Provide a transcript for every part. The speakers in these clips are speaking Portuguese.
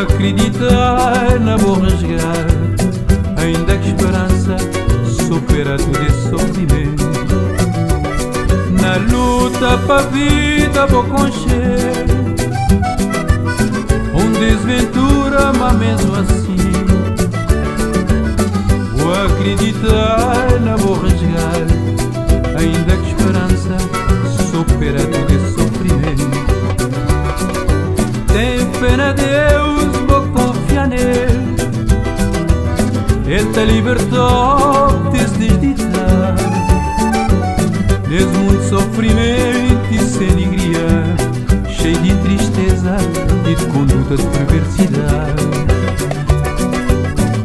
acreditar na vou rasgar, ainda que esperança supera todo esse sofrimento. Na luta pra vida vou concher desventura, mas mesmo assim vou acreditar, não vou rasgar, ainda que esperança supera todo esse sofrimento. Tenho pena de Deus, vou confiar nele, Ele te libertou desse desditar, desse muito sofrimento e sem alegria, cheio de tristeza e de conduta de perversidade.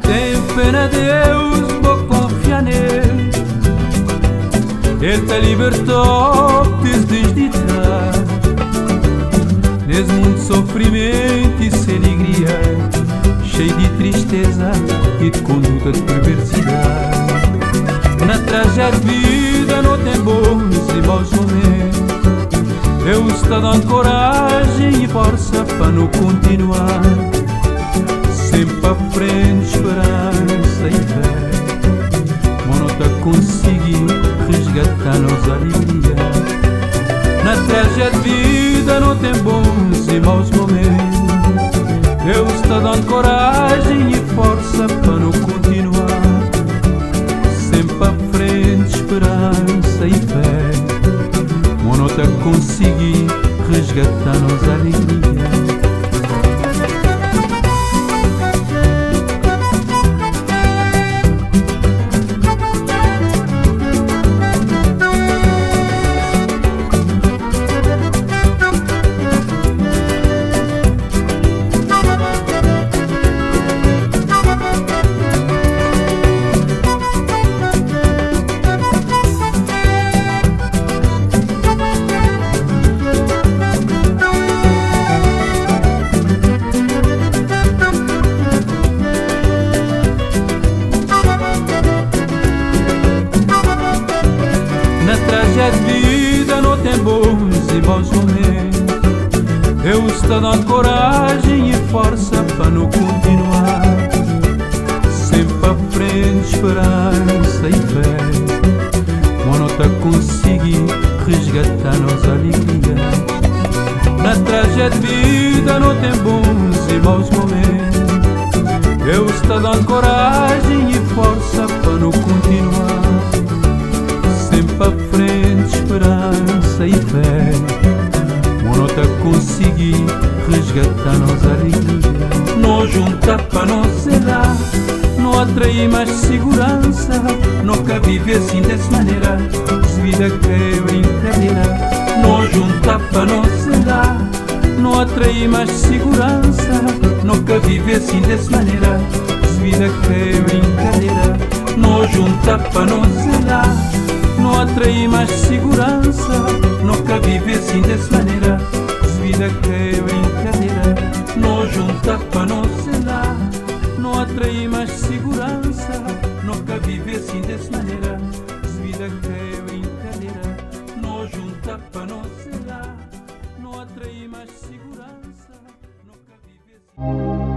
Tenho pena de Deus, vou confiar nele, Ele te libertou desse desditar, nesse mundo de sofrimento e sem alegria, cheio de tristeza e de conduta de perversidade. Na tragédia vida não tem bons e maus momentos, Deus está dando coragem e força para não continuar, sempre à frente, esperança e fé, mas não está conseguindo resgatar nossa alegria. Na tragédia vida não tem bons e maus momentos, Deus está dando coragem e força para não continuar, sempre à frente, esperança e fé, mas não está conseguir resgatar nossa alegria. A vida não tem bons e maus momentos, Deus está dando coragem e força para não continuar, sempre à frente, esperança e fé, mas não está conseguindo resgatar nossa alegria. Na tragédia vida não tem bons e maus momentos, Deus está dando coragem e força para não continuar, sempre à frente, esperança e fé, mas não está conseguindo resgatar nossa alegria. Não junta para não zelar, não atrair mais segurança, nunca viver assim dessa maneira, se vida que é brincadeira. Não junta para não zelar, não atrair mais segurança, nunca viver assim dessa maneira, se vida que é brincadeira. Não junta para não zelar, não atrair mais segurança, nunca viver assim dessa maneira, se vida que é brincadeira. Não junta para não zelar, não atrair mais segurança, nunca viver assim dessa maneira, se vida que é brincadeira. Não junta para não zelar, não atrair mais segurança, nunca viver assim.